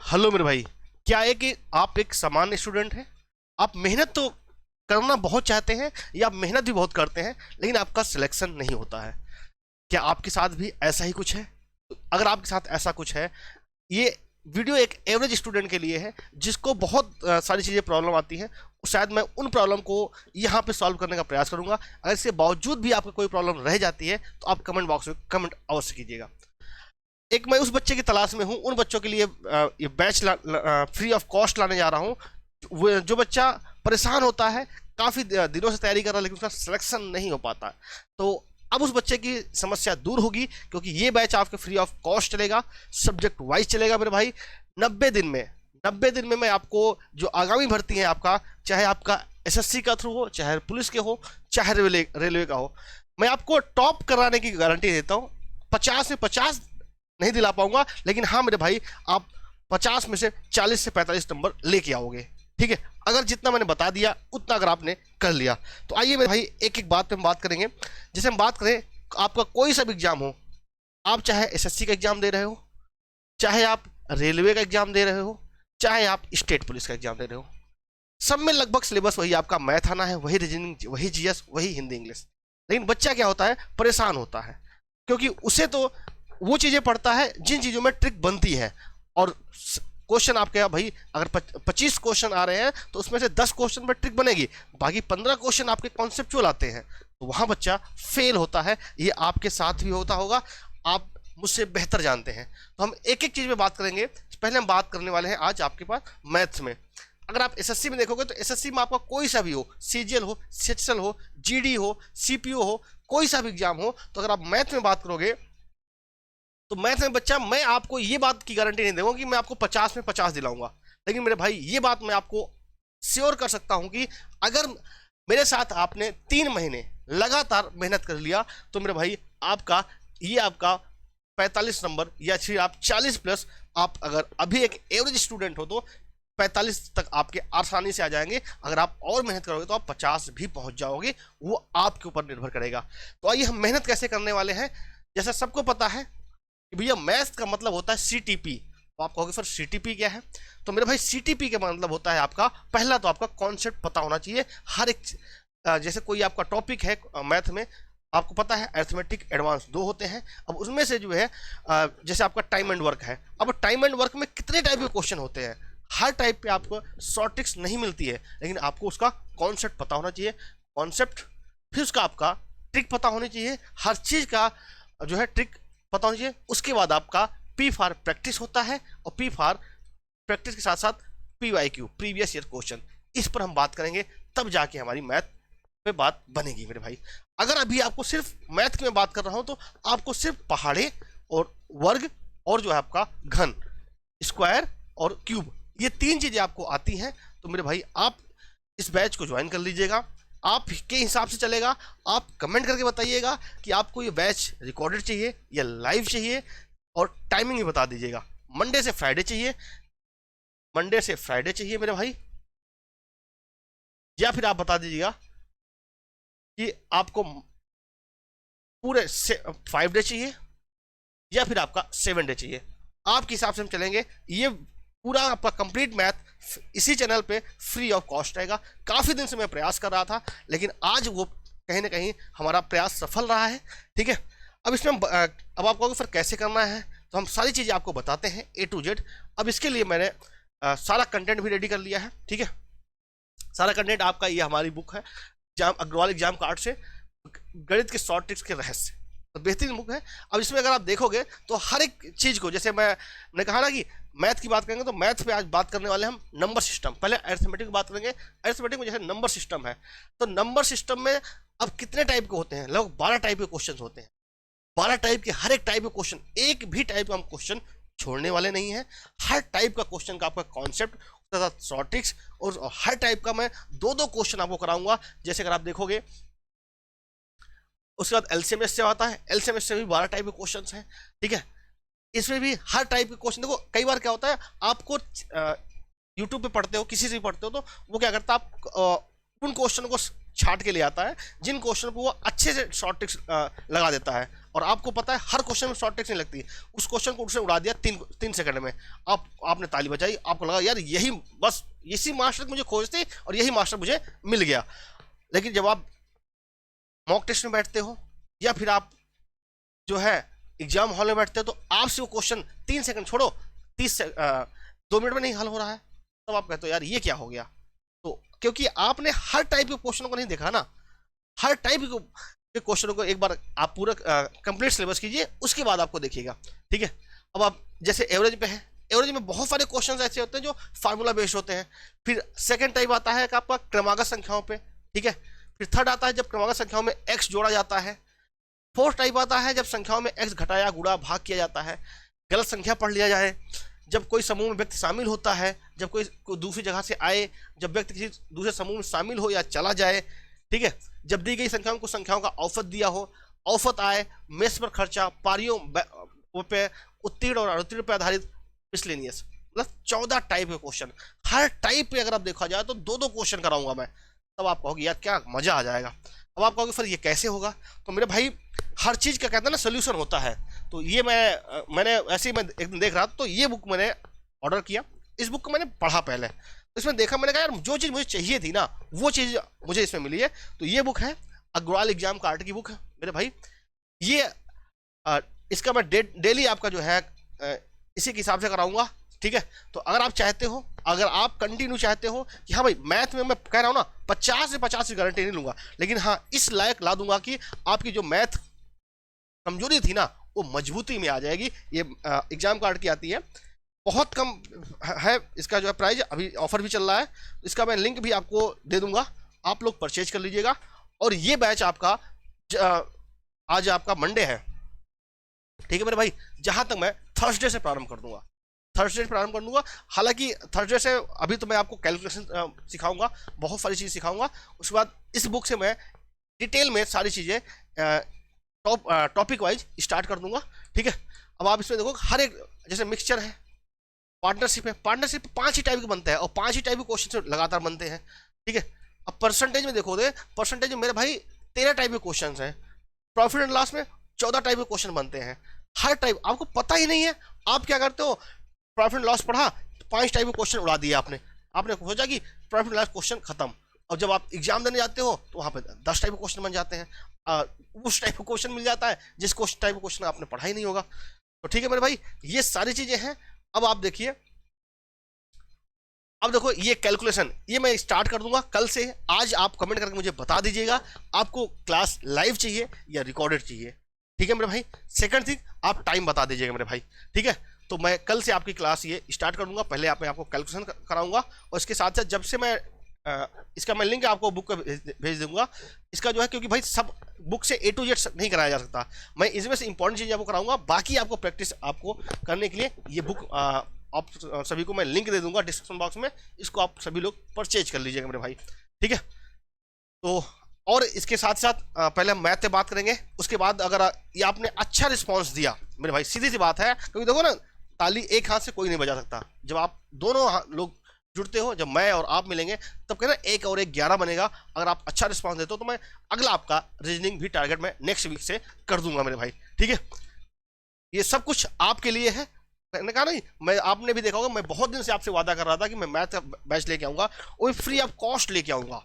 Hello मेरे भाई। क्या है कि आप एक सामान्य स्टूडेंट हैं। आप मेहनत तो करना बहुत चाहते हैं या आप मेहनत भी बहुत करते हैं, लेकिन आपका सिलेक्शन नहीं होता है। क्या आपके साथ भी ऐसा ही कुछ है? तो अगर आपके साथ ऐसा कुछ है, ये वीडियो एक एवरेज स्टूडेंट के लिए है जिसको बहुत सारी चीज़ें प्रॉब्लम आती हैं। शायद मैं उन प्रॉब्लम को यहाँ पे सॉल्व करने का प्रयास करूंगा। अगर इसके बावजूद भी आपको कोई प्रॉब्लम रह जाती है तो आप कमेंट बॉक्स में कमेंट अवश्य कीजिएगा। एक मैं उस बच्चे की तलाश में हूँ, उन बच्चों के लिए ये बैच फ्री ऑफ कॉस्ट लाने जा रहा हूँ। जो बच्चा परेशान होता है, काफ़ी दिनों से तैयारी कर रहा है लेकिन उसका सिलेक्शन नहीं हो पाता, तो अब उस बच्चे की समस्या दूर होगी, क्योंकि ये बैच आपके फ्री ऑफ कॉस्ट चलेगा, सब्जेक्ट वाइज चलेगा मेरे भाई। 90 दिन में मैं आपको जो आगामी भर्ती है आपका, चाहे आपका एसएससी का थ्रू हो, चाहे पुलिस के हो, चाहे रेलवे का हो, मैं आपको टॉप कराने की गारंटी देता हूँ। 50 में 50 नहीं दिला पाऊंगा, लेकिन हाँ मेरे भाई, आप 50 में से 40 से 45 नंबर लेके आओगे। ठीक है, अगर जितना मैंने बता दिया उतना अगर आपने कर लिया तो आइए मेरे भाई एक एक बात पे हम बात करेंगे। जैसे हम बात करें, आपका कोई सा भी एग्जाम हो, आप चाहे एसएससी का एग्जाम दे रहे हो, चाहे आप रेलवे का एग्जाम दे रहे हो, चाहे आप स्टेट पुलिस का एग्जाम दे रहे हो, सब में लगभग सिलेबस वही आपका मैथ आना है, वही रीजनिंग, वही जीएस, वही हिंदी इंग्लिश। लेकिन बच्चा क्या होता है, परेशान होता है, क्योंकि उसे तो वो चीज़ें पढ़ता है जिन चीज़ों में ट्रिक बनती है। और क्वेश्चन आपके यहाँ भाई, अगर 25 क्वेश्चन आ रहे हैं तो उसमें से 10 क्वेश्चन पर ट्रिक बनेगी, बाकी 15 क्वेश्चन आपके कॉन्सेप्चुअल आते हैं, तो वहाँ बच्चा फेल होता है। ये आपके साथ भी होता होगा, आप मुझसे बेहतर जानते हैं। तो हम एक एक चीज़ में बात करेंगे। पहले हम बात करने वाले हैं आज आपके पास मैथ्स में। अगर आप एसएससी में देखोगे तो एसएससी में आपका कोई सा भी हो, सीजीएल हो, सीएचएल हो, जीडी हो, सीपीओ हो, कोई सा भी एग्जाम हो, तो अगर आप मैथ में बात करोगे तो मैथ में बच्चा, मैं आपको ये बात की गारंटी नहीं दूंगा कि मैं आपको 50 में 50 दिलाऊंगा, लेकिन मेरे भाई ये बात मैं आपको श्योर कर सकता हूं कि अगर मेरे साथ आपने 3 महीने लगातार मेहनत कर लिया तो मेरे भाई आपका 45 नंबर या फिर आप 40 प्लस, आप अगर अभी एक एवरेज स्टूडेंट हो तो 45 तक आपके आसानी से आ जाएंगे। अगर आप और मेहनत करोगे तो आप 50 भी पहुंच जाओगे, वो आपके ऊपर निर्भर करेगा। तो आइए हम मेहनत कैसे करने वाले हैं। जैसा सबको पता है कि भैया मैथ्स का मतलब होता है सीटीपी, तो आप कहोगे सर सीटीपी क्या है? तो मेरे भाई सीटीपी का मतलब होता है आपका, पहला तो आपका कॉन्सेप्ट पता होना चाहिए हर एक। जैसे कोई आपका टॉपिक है मैथ में, आपको पता है अरिथमेटिक एडवांस 2 होते हैं। अब उसमें से जो है जैसे आपका टाइम एंड वर्क है, अब टाइम एंड वर्क में कितने टाइप के क्वेश्चन होते हैं, हर टाइप पे आपको शॉर्ट ट्रिक्स नहीं मिलती है, लेकिन आपको उसका कॉन्सेप्ट पता होना चाहिए। कॉन्सेप्ट, फिर उसका आपका ट्रिक पता होनी चाहिए, हर चीज़ का जो है ट्रिक पता होनी चाहिए। उसके बाद आपका पी फॉर प्रैक्टिस होता है, और पी फॉर प्रैक्टिस के साथ साथ पीवाईक्यू, प्रीवियस ईयर क्वेश्चन, इस पर हम बात करेंगे, तब जाके हमारी मैथ पे बात बनेगी मेरे भाई। अगर अभी आपको सिर्फ मैथ की मैं बात कर रहा हूं तो आपको सिर्फ पहाड़े और वर्ग और जो है आपका घन, स्क्वायर और क्यूब, ये 3 चीजें आपको आती हैं, तो मेरे भाई आप इस बैच को ज्वाइन कर लीजिएगा। आपके हिसाब से चलेगा, आप कमेंट करके बताइएगा कि आपको ये बैच रिकॉर्डेड चाहिए या लाइव चाहिए, और टाइमिंग भी बता दीजिएगा। मंडे से फ्राइडे चाहिए मेरे भाई, या फिर आप बता दीजिएगा कि आपको पूरे 5 डे चाहिए या फिर आपका 7 डे चाहिए। आपके हिसाब से हम चलेंगे। ये पूरा आपका कंप्लीट मैथ इसी चैनल पे फ्री ऑफ कॉस्ट रहेगा। काफ़ी दिन से मैं प्रयास कर रहा था, लेकिन आज वो कहीं ना कहीं हमारा प्रयास सफल रहा है। ठीक है, अब इसमें अब आपको फिर कैसे करना है, तो हम सारी चीज़ें आपको बताते हैं A to Z। अब इसके लिए मैंने सारा कंटेंट भी रेडी कर लिया है। ठीक है, सारा कंटेंट आपका, ये हमारी बुक है अग्रवाल एग्जाम कार्ड से गणित के शॉर्ट ट्रिक्स के रहस्य, तो बेहतरीन बुक है। अब इसमें अगर आप देखोगे तो हर एक चीज़ को, जैसे मैंने कहा ना कि मैथ की बात करेंगे तो मैथ पे आज बात करने वाले हम नंबर सिस्टम। पहले अरिथमेटिक की बात करेंगे। अरिथमेटिक में जैसे नंबर सिस्टम है, तो नंबर सिस्टम में अब कितने टाइप के होते हैं, लगभग 12 टाइप के क्वेश्चन होते हैं। 12 टाइप के, हर एक टाइप के क्वेश्चन, एक भी टाइप का हम क्वेश्चन छोड़ने वाले नहीं है। हर टाइप का क्वेश्चन का आपका कॉन्सेप्ट, शॉर्ट ट्रिक्स, और हर टाइप का मैं 2-2 क्वेश्चन आपको कराऊंगा। जैसे अगर आप देखोगे, उसके बाद एलसीएमएस से आता है, एलसीएमएस से भी 12 टाइप के क्वेश्चन हैं। ठीक है, इसमें भी हर टाइप के क्वेश्चन, देखो कई बार क्या होता है, आपको यूट्यूब पे पढ़ते हो, किसी से भी पढ़ते हो, तो वो क्या करता है, आप उन क्वेश्चन को छाट के ले आता है, जिन क्वेश्चन को वो अच्छे से शॉर्ट ट्रिक्स लगा देता है। और आपको पता है हर क्वेश्चन में शॉर्ट ट्रिक्स नहीं लगती, उस क्वेश्चन को उसने उड़ा दिया 3 सेकंड में, आपने ताली बजाई, आपको लगा यार यही बस इसी मास्टर मुझे खोज थी और यही मास्टर मुझे मिल गया। लेकिन जब आप मॉक टेस्ट में बैठते हो या फिर आप जो है एग्जाम हॉल में बैठते हो, तो आपसे वो क्वेश्चन 3 सेकंड छोड़ो 2 मिनट में नहीं हल हो रहा है, तब आप कहते हो यार ये क्या हो गया। तो क्योंकि आपने हर टाइप के क्वेश्चन को नहीं देखा ना, हर टाइप के क्वेश्चनों को एक बार आप पूरा कंप्लीट सिलेबस कीजिए, उसके बाद आपको देखिएगा। ठीक है, अब आप जैसे एवरेज पे है, एवरेज में बहुत सारे क्वेश्चन ऐसे होते हैं जो फार्मूला बेस्ड होते हैं। फिर सेकंड टाइप आता है कि आपका क्रमागत संख्याओं पे, ठीक है। फिर थर्ड आता है जब क्रमागत संख्याओं में एक्स जोड़ा जाता है। फोर्थ टाइप आता है जब संख्याओं में एक्स घटाया गुणा भाग किया जाता है, गलत संख्या पढ़ लिया जाए, जब कोई समूह में व्यक्ति शामिल होता है, जब कोई दूसरी जगह से आए, जब व्यक्ति किसी दूसरे समूह में शामिल हो या चला जाए, ठीक है, जब दी गई संख्याओं को संख्याओं का औसत दिया हो, औसत आए, मेस पर खर्चा, पारियों पे, उत्तीर्ण और अनुत्तीर्ण पर आधारित मिसलेनियस, मतलब 14 टाइप के क्वेश्चन। हर टाइप पे अगर आप देखा जाए तो 2-2 क्वेश्चन कराऊंगा मैं, तब आप कहोगे यार क्या मजा आ जाएगा। अब आप कहोगे फिर ये कैसे होगा, तो मेरे भाई हर चीज का कहते हैं ना सोल्यूशन होता है। तो ये मैंने ऐसे ही मैं एक दिन देख रहा था, तो ये बुक मैंने ऑर्डर किया, इस बुक को मैंने पढ़ा पहले, तो इसमें देखा, मैंने कहा यार जो चीज़ मुझे चाहिए थी ना वो चीज़ मुझे इसमें मिली है। तो ये बुक है अग्रवाल एग्जाम कार्ड की बुक है मेरे भाई। ये इसका मैं डेली आपका जो है इसी के हिसाब से कराऊंगा, ठीक है। तो अगर आप चाहते हो, अगर आप कंटिन्यू चाहते हो कि हाँ भाई मैथ में मैं कह रहा हूँ ना 50 से 50 की गारंटी नहीं लूंगा, लेकिन हाँ इस लायक ला दूंगा कि आपकी जो मैथ कमजोरी थी ना वो मजबूती में आ जाएगी। ये एग्जाम कार्ड की आती है, बहुत कम है इसका जो है प्राइस, अभी ऑफर भी चल रहा है, इसका मैं लिंक भी आपको दे दूंगा, आप लोग परचेज कर लीजिएगा। और ये बैच आपका आज आपका मंडे है, ठीक है मेरे भाई, जहां तक मैं थर्सडे से प्रारंभ कर दूंगा, थर्सडे से प्रारंभ कर दूंगा। हालांकि थर्सडे से अभी तो मैं आपको कैलकुलेशन सिखाऊंगा, बहुत सारी चीज़ सिखाऊंगा, उसके बाद इस बुक से मैं डिटेल में सारी चीज़ें टॉपिक वाइज स्टार्ट कर दूंगा, ठीक है। अब आप इसमें देखो हर एक, जैसे मिक्सचर है, पार्टनरशिप है, पार्टनरशिप 5 ही टाइप के बनते हैं और 5 ही टाइप के क्वेश्चन लगातार बनते हैं, ठीक है। अब परसेंटेज में देखोगे, परसेंटेज में मेरे भाई 13 टाइप के क्वेश्चन हैं, प्रॉफिट एंड लॉस में 14 टाइप के क्वेश्चन बनते हैं। हर टाइप आपको पता ही नहीं है, आप क्या करते हो, प्रॉफिट एंड लॉस पढ़ा, 5 टाइप के क्वेश्चन उड़ा दिए आपने सोचा कि प्रॉफिट एंड लॉस क्वेश्चन खत्म। और जब आप एग्जाम देने जाते हो तो वहाँ पे 10 टाइप के क्वेश्चन बन जाते हैं, उस टाइप का क्वेश्चन मिल जाता है जिस टाइप का क्वेश्चन आपने पढ़ा ही नहीं होगा। तो ठीक है मेरे भाई, ये सारी चीजें हैं। अब आप देखिए, अब देखो ये कैलकुलेशन ये मैं स्टार्ट कर दूंगा कल से। आज आप कमेंट करके मुझे बता दीजिएगा आपको क्लास लाइव चाहिए या रिकॉर्डेड चाहिए, ठीक है मेरे भाई। सेकंड थिंग, आप टाइम बता दीजिएगा मेरे भाई, ठीक है। तो मैं कल से आपकी क्लास ये स्टार्ट कर दूंगा, पहले मैं आपको कैलकुलेशन कराऊंगा और इसके साथ साथ जब से मैं इसका मैं लिंक आपको बुक का भेज दूंगा। इसका जो है, क्योंकि भाई सब बुक से A to Z नहीं कराया जा सकता, मैं इसमें से इंपॉर्टेंट चीज़ आपको कराऊंगा, बाकी आपको प्रैक्टिस आपको करने के लिए ये बुक आप सभी को मैं लिंक दे दूंगा डिस्क्रिप्शन बॉक्स में, इसको आप सभी लोग परचेज कर लीजिएगा मेरे भाई, ठीक है। तो और इसके साथ साथ पहले हम मैथ से बात करेंगे, उसके बाद अगर ये आपने अच्छा रिस्पॉन्स दिया मेरे भाई, सीधी सी बात है, क्योंकि देखो ना ताली एक हाथ से कोई नहीं बजा सकता, जब आप दोनों लोग जुड़ते हो, जब मैं और आप मिलेंगे तब कहना 1 और 1 11 बनेगा। अगर आप अच्छा रिस्पॉन्स देते हो तो मैं अगला आपका रीजनिंग भी टारगेट मैं नेक्स्ट वीक से कर दूंगा मेरे भाई, ठीक है। ये सब कुछ आपके लिए है, मैंने कहा नहीं, मैं आपने भी देखा होगा, मैं बहुत दिन से आपसे वादा कर रहा था कि मैं मैथ का बैच लेके आऊंगा, वो फ्री ऑफ कॉस्ट लेके आऊंगा।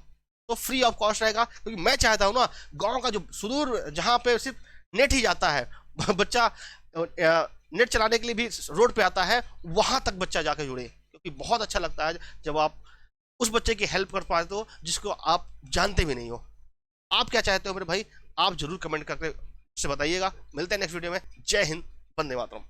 तो फ्री ऑफ कॉस्ट रहेगा, क्योंकि मैं चाहता हूँ ना गाँव का जो सुदूर जहाँ पे सिर्फ नेट ही जाता है, बच्चा नेट चलाने के लिए भी रोड पे आता है, वहां तक बच्चा जाके जुड़े, क्योंकि बहुत अच्छा लगता है जब आप उस बच्चे की हेल्प कर पाते हो जिसको आप जानते भी नहीं हो। आप क्या चाहते हो मेरे भाई, आप जरूर कमेंट करके मुझसे बताइएगा। मिलते हैं नेक्स्ट वीडियो में। जय हिंद, वंदे मातरम।